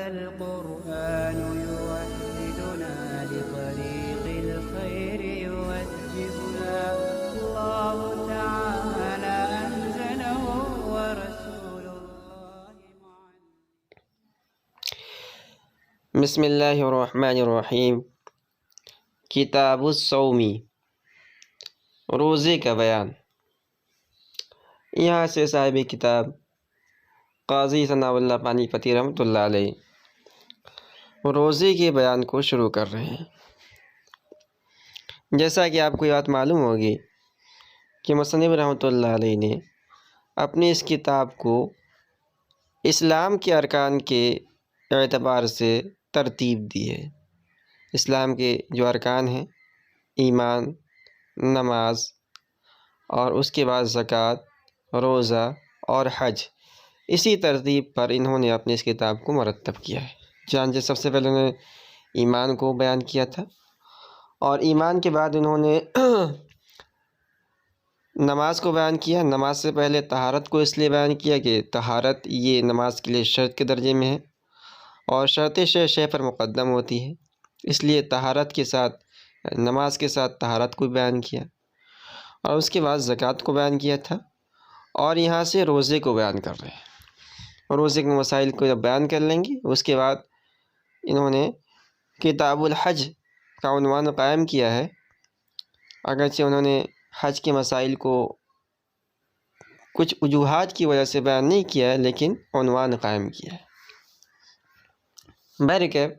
القرآن يوحدنا لطريق الخير يوجهنا الله تعالى أنزله ورسول الله بسم اللہ الرحمن الرحیم۔ کتاب الصوم، روزے کا بیان۔ یہاں سے صاحب کتاب قاضی ثناء اللہ پانی پتی رحمۃ اللہ علیہ روزے کے بیان کو شروع کر رہے ہیں۔ جیسا کہ آپ کو یہ بات معلوم ہوگی کہ مصنف رحمۃ اللہ علیہ نے اپنی اس کتاب کو اسلام کے ارکان کے اعتبار سے ترتیب دی ہے۔ اسلام کے جو ارکان ہیں، ایمان، نماز، اور اس کے بعد زکوٰۃ، روزہ اور حج، اسی ترتیب پر انہوں نے اپنی اس کتاب کو مرتب کیا ہے۔ چنانچہ سب سے پہلے انہوں نے ایمان کو بیان کیا تھا، اور ایمان کے بعد انہوں نے نماز کو بیان کیا۔ نماز سے پہلے طہارت کو اس لیے بیان کیا کہ طہارت یہ نماز کے لیے شرط کے درجے میں ہے، اور شرط شے پر مقدم ہوتی ہے، اس لیے طہارت کے ساتھ نماز کے ساتھ طہارت کو بیان کیا، اور اس کے بعد زکوٰۃ کو بیان کیا تھا، اور یہاں سے روزے کو بیان کر رہے ہیں۔ روزے کے مسائل کو جب بیان کر لیں گے، اس کے بعد انہوں نے کتاب الحج کا عنوان قائم کیا ہے۔ اگرچہ انہوں نے حج کے مسائل کو کچھ وجوہات کی وجہ سے بیان نہیں کیا ہے، لیکن عنوان قائم کیا ہے۔ بہرکیف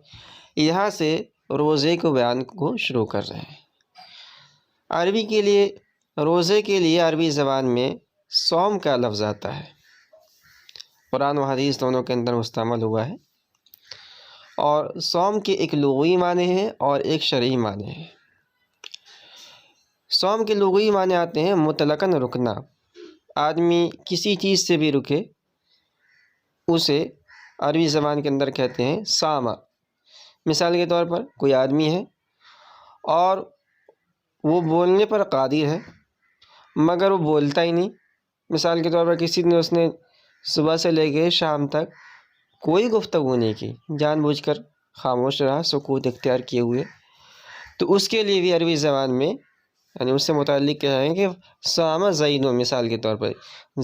یہاں سے روزے کو بیان کو شروع کر رہے ہیں۔ عربی کے لیے، روزے کے لیے عربی زبان میں صوم کا لفظ آتا ہے۔ قرآن و حدیث دونوں کے اندر مستعمل ہوا ہے، اور صوم کے ایک لغوی معنی ہے اور ایک شرعی معنی ہے۔ صوم کے لغوی معنی آتے ہیں مطلقاً رکنا۔ آدمی کسی چیز سے بھی رکے، اسے عربی زبان کے اندر کہتے ہیں صامہ۔ مثال کے طور پر کوئی آدمی ہے اور وہ بولنے پر قادر ہے، مگر وہ بولتا ہی نہیں۔ مثال کے طور پر کسی نے اس نے صبح سے لے کے شام تک کوئی گفتگو نہیں کی، جان بوجھ کر خاموش رہا، سکوت اختیار کیے ہوئے، تو اس کے لیے بھی عربی زبان میں یعنی اس سے متعلق کہا ہے کہ صام زید، مثال کے طور پر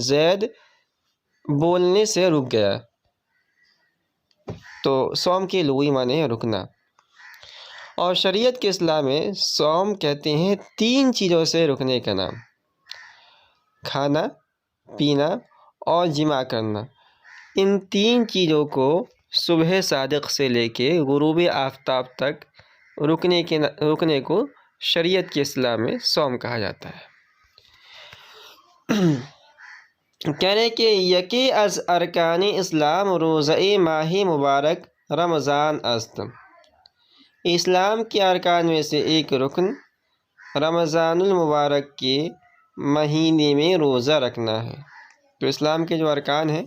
زید بولنے سے رک گیا، تو صوم کے لغوی معنی ہے رکنا۔ اور شریعت کے اصطلاح میں صوم کہتے ہیں 3 چیزوں سے رکنے کا نام: کھانا، پینا اور جماع کرنا۔ ان 3 چیزوں کو صبح صادق سے لے کے غروب آفتاب تک رکنے کو شریعت کی اصطلاح میں صوم کہا جاتا ہے۔ کہنے کہ یکی از ارکان اسلام روزہ ماہ مبارک رمضان است۔ اسلام کے ارکان میں سے ایک رکن رمضان المبارک کے مہینے میں روزہ رکھنا ہے۔ تو اسلام کے جو ارکان ہیں،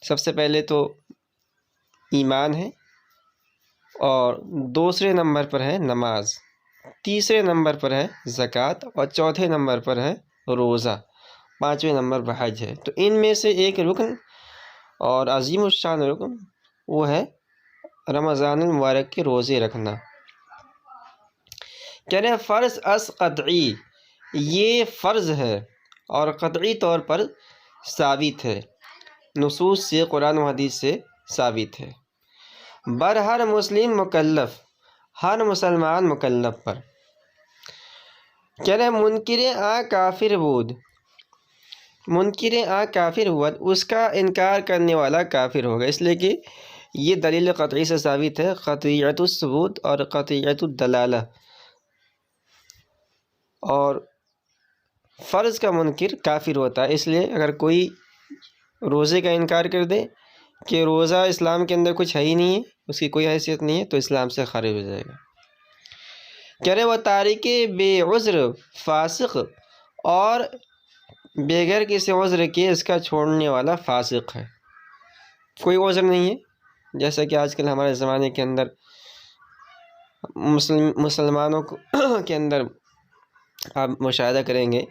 سب سے پہلے تو ایمان ہے، اور دوسرے نمبر پر ہے نماز، تیسرے نمبر پر ہے زکوٰۃ، اور چوتھے نمبر پر ہے روزہ، 5ویں نمبر پر حج ہے۔ تو ان میں سے ایک رکن اور عظیم الشان رکن وہ ہے رمضان المبارک کے روزے رکھنا۔ کہہ رہے ہیں فرض از قطعی، یہ فرض ہے اور قطعی طور پر ثابت ہے، نصوص سے، قرآن و حدیث سے ثابت ہے، بر ہر مسلم مکلف، ہر مسلمان مکلف پر۔ کہہ رہے ہیں منکر آ کافر بود، منکر آ کافر ہوا، اس کا انکار کرنے والا کافر ہوگا، اس لیے کہ یہ دلیل قطعی سے ثابت ہے، قطعیت الثبوت اور قطعیت الدلالہ۔ اور فرض کا منکر کافر ہوتا ہے، اس لیے اگر کوئی روزے کا انکار کر دے کہ روزہ اسلام کے اندر کچھ ہے ہی نہیں ہے، اس کی کوئی حیثیت نہیں ہے، تو اسلام سے خارج ہو جائے گا۔ کہہ رہے وہ تارک بے عذر فاسق، اور بغیر کسی عذر کے اس کا چھوڑنے والا فاسق ہے۔ کوئی عذر نہیں ہے، جیسا کہ آج کل ہمارے زمانے کے اندر مسلمانوں کے اندر آپ مشاہدہ کریں گے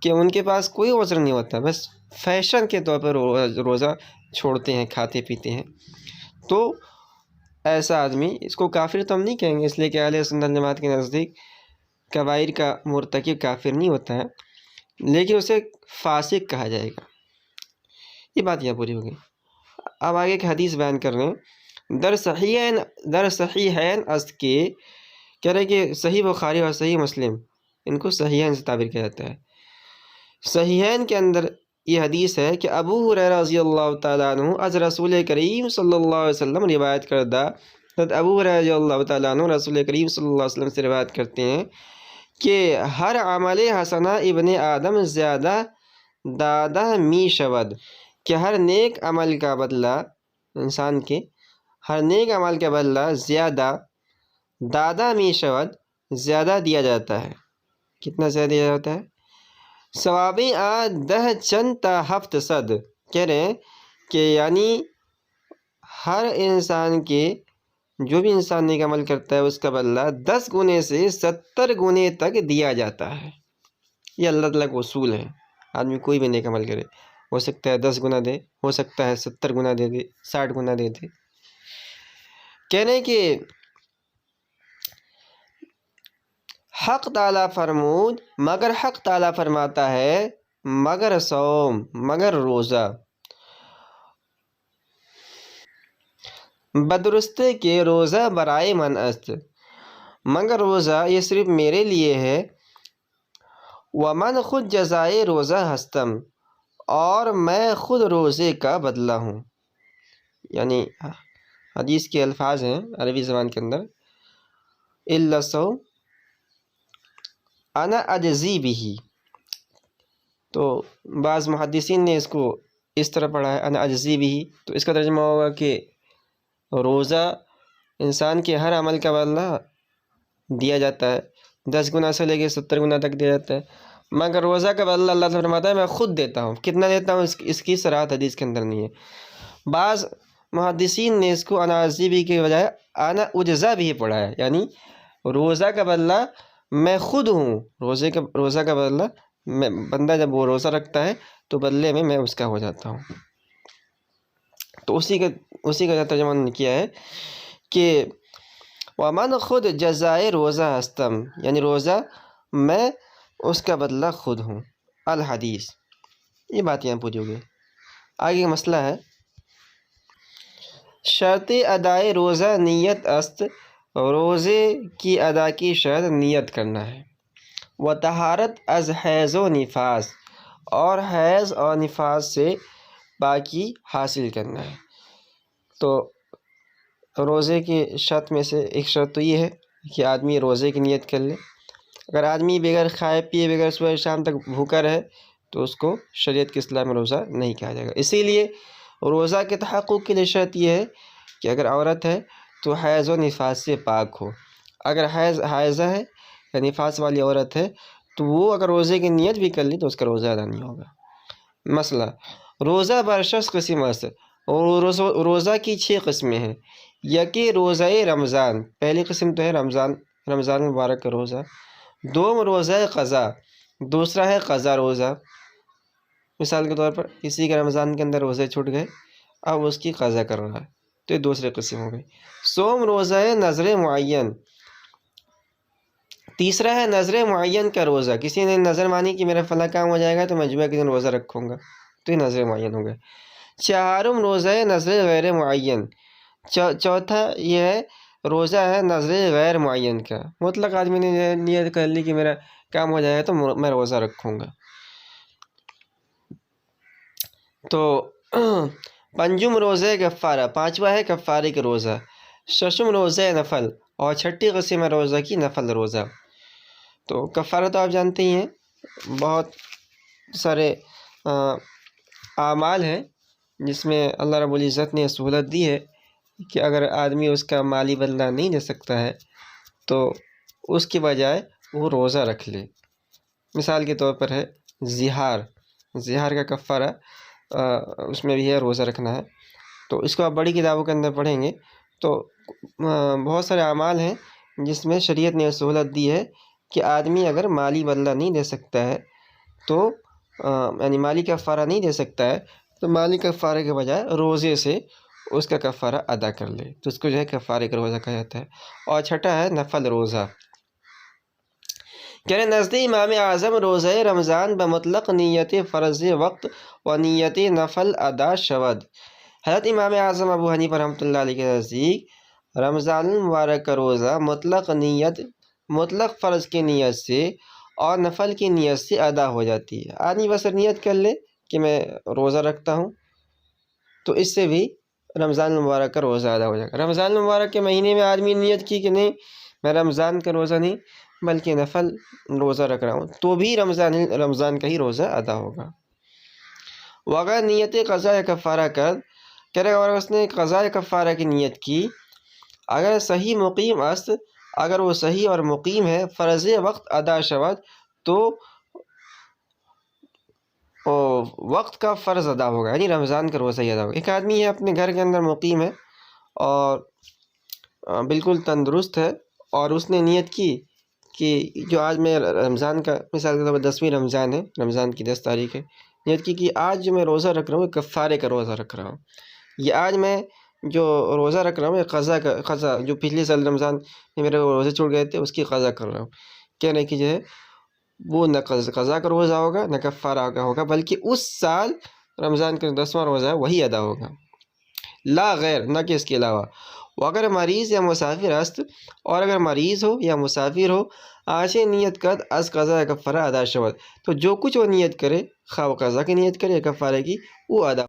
کہ ان کے پاس کوئی عذر نہیں ہوتا، بس فیشن کے طور پر روزہ چھوڑتے ہیں، کھاتے پیتے ہیں، تو ایسا آدمی، اس کو کافر تو ہم نہیں کہیں گے، اس لیے کہ اہل سنت جماعت کے نزدیک کبائر کا مرتکب کافر نہیں ہوتا ہے، لیکن اسے فاسق کہا جائے گا۔ یہ بات یہاں پوری ہوگی۔ اب آگے ایک حدیث بیان کر رہے ہیں، در صحیحین است کے کہہ رہے کہ صحیح بخاری اور صحیح مسلم، ان کو صحیحین سے تعبیر کیا جاتا ہے۔ صحیحین کے اندر یہ حدیث ہے کہ ابو ہریرہ رضی اللہ تعالیٰ عنہ از رسول کریم صلی اللہ علیہ وسلم روایت کردہ، حضرت ابو ہریرہ رضی اللہ تعالیٰ عنہ رسول کریم صلی اللہ علیہ وسلم سے روایت کرتے ہیں کہ ہر عمل حسنہ ابن آدم زیادہ دادہ می شود، کہ ہر نیک عمل کا بدلہ، انسان کے ہر نیک عمل کا بدلہ زیادہ دادہ می شود، زیادہ دیا جاتا ہے۔ کتنا زیادہ دیا جاتا ہے؟ ثوابیں دہ چند تا ہفت صد، کہہ رہے ہیں کہ یعنی ہر انسان کے، جو بھی انسان نیک عمل کرتا ہے اس کا بدلہ 10 گنے سے 70 گنے تک دیا جاتا ہے۔ یہ اللہ تعالیٰ کا اصول ہے۔ آدمی کوئی بھی نیک عمل کرے، ہو سکتا ہے 10 گنا دے، ہو سکتا ہے 70 گنا دے دے، 60 گنا دے دے۔ کہنے کہ حق تعالیٰ فرمود، مگر حق تعالیٰ فرماتا ہے مگر صوم، مگر روزہ، بدرستے کے روزہ برائے من است، مگر روزہ یہ صرف میرے لیے ہے، ومن خود جزائے روزہ ہستم، اور میں خود روزے کا بدلہ ہوں۔ یعنی حدیث کے الفاظ ہیں عربی زبان کے اندر، الا الصوم انا اجزی بھی، تو بعض محدثین نے اس کو اس طرح پڑھا ہے انا اجزی بھی، تو اس کا ترجمہ ہوگا کہ روزہ انسان کے ہر عمل کا بدلہ دیا جاتا ہے، 10 گنا سے لے کے 70 گنا تک دیا جاتا ہے، مگر روزہ کا بدلہ اللہ تعالیٰ فرماتا ہے میں خود دیتا ہوں۔ کتنا دیتا ہوں اس کی صراحت حدیث کے اندر نہیں ہے۔ بعض محدثین نے اس کو انا اجزی بھی کے بجائے انا اجزا بھی پڑھا ہے، یعنی روزہ کا بدلہ میں خود ہوں، روزہ کا بدلہ میں، بندہ جب وہ روزہ رکھتا ہے تو بدلے میں اس کا ہو جاتا ہوں۔ تو اسی کا ترجمہ نے کیا ہے کہ ومن خود جزائے روزہ ہستم، یعنی روزہ میں اس کا بدلہ خود ہوں، الحدیث۔ یہ بات یہاں پوری ہو گئی۔ آگے کا مسئلہ ہے شرط ادائے روزہ نیت است، روزے کی ادا کی شرط نیت کرنا ہے، و طہارت از حیض و نفاس، اور حیض اور نفاس سے پاکی حاصل کرنا ہے۔ تو روزے کی شرط میں سے ایک شرط تو یہ ہے کہ آدمی روزے کی نیت کر لے۔ اگر آدمی بغیر کھائے پیے، بغیر صبح شام تک بھوکا رہے تو اس کو شریعت کے اصطلاح میں روزہ نہیں کہا جائے گا۔ اسی لیے روزہ کے تحقق کے لیے شرط یہ ہے کہ اگر عورت ہے تو حیض و نفاس سے پاک ہو۔ اگر حائضہ ہے یا نفاس والی عورت ہے تو وہ اگر روزے کی نیت بھی کر لی تو اس کا روزہ ادا نہیں ہوگا۔ مسئلہ روزہ برشش قسم است، اور روزہ کی 6 قسمیں ہیں۔ یکی روزہ رمضان، پہلی قسم تو ہے رمضان مبارک کا روزہ۔ دوم روزہ قضا، دوسرا ہے قضا روزہ۔ مثال کے طور پر کسی کا رمضان کے اندر روزے چھوٹ گئے، اب اس کی قضا کر رہا ہے، تو یہ دوسری قسم ہو گئی۔ سوم روزہ نظر معین، تیسرا ہے نظر معین کا روزہ، کسی نے نظر مانی کہ میرا فلاں کام ہو جائے گا تو میں جمعہ کے دن روزہ رکھوں گا، تو یہ نظر معین ہو گئے۔ چہارم روزہ نظر غیر معین، چوتھا یہ ہے روزہ ہے نظر غیر معین کا، مطلق آدمی نے نیت کر لی کہ میرا کام ہو جائے گا تو میں روزہ رکھوں گا۔ تو پنجم روزہ کفارہ، پانچواں ہے کفارے کا روزہ۔ ششم روزہ نفل، اور چھٹی قسم ہے روزہ کی نفل روزہ۔ تو کفارہ تو آپ جانتے ہی ہیں، بہت سارے اعمال ہیں جس میں اللہ رب العزت نے سہولت دی ہے کہ اگر آدمی اس کا مالی بدلہ نہیں دے سکتا ہے تو اس کے بجائے وہ روزہ رکھ لے۔ مثال کے طور پر ہے زہار کا کفارہ، اس میں بھی ہے روزہ رکھنا ہے۔ تو اس کو آپ بڑی کتابوں کے اندر پڑھیں گے تو بہت سارے اعمال ہیں جس میں شریعت نے سہولت دی ہے کہ آدمی اگر مالی بدلہ نہیں دے سکتا ہے تو یعنی مالی کفارہ نہیں دے سکتا ہے تو مالی کفارے کے بجائے روزے سے اس کا کفارہ ادا کر لے، تو اس کو جو ہے کفارے کا روزہ کہا جاتا ہے۔ اور چھٹا ہے نفل روزہ۔ کہہ رہے نزد امام اعظم روزہ رمضان بمطلق نیت فرض وقت و نیت نفل ادا شود۔ حضرت امام اعظم ابو حنیفہ رحمۃ اللہ علیہ کے نزدیک رمضان المبارک کا روزہ مطلق فرض کی نیت سے اور نفل کی نیت سے ادا ہو جاتی ہے۔ آدمی بس نیت کر لے کہ میں روزہ رکھتا ہوں تو اس سے بھی رمضان المبارک کا روزہ ادا ہو جائے گا۔ رمضان المبارک کے مہینے میں آدمی نیت کی کہ نہیں میں رمضان کا روزہ نہیں بلکہ نفل روزہ رکھ رہا ہوں تو بھی رمضان کا ہی روزہ ادا ہوگا۔ وغیر نیت قضاء یا کفارہ کر، کہہ رہے اور اس نے قضاء کفارہ کی نیت کی اگر صحیح مقیم است، اگر وہ صحیح اور مقیم ہے فرض وقت ادا شود تو وقت کا فرض ادا ہوگا، یعنی رمضان کا روزہ ہی ادا ہوگا۔ ایک آدمی ہے اپنے گھر کے اندر مقیم ہے اور بالکل تندرست ہے اور اس نے نیت کی کہ جو آج میں رمضان کا مثال کے طور پر 10ویں رمضان ہے، رمضان کی 10 تاریخ ہے، نیت کی کہ آج جو میں روزہ رکھ رہا ہوں کفارے کا روزہ رکھ رہا ہوں، یہ آج میں جو روزہ رکھ رہا ہوں یہ قضا جو پچھلے سال رمضان میں میرے روزے چھوٹ گئے تھے اس کی قضا کر رہا ہوں، کہنے کی جو ہے وہ نہ قضا کا روزہ ہوگا نہ کفارہ کا ہوگا بلکہ اس سال رمضان کا 10واں روزہ ہے وہی ادا ہوگا، لا غیر، نہ کہ اس کے علاوہ۔ وہ اگر مریض یا مسافر است، اور اگر مریض ہو یا مسافر ہو آنچے نیت کد از قضا یا کفارہ ادا شود، تو جو کچھ وہ نیت کرے خواہ وہ قضا کی نیت کرے یا کفارے کی وہ ادا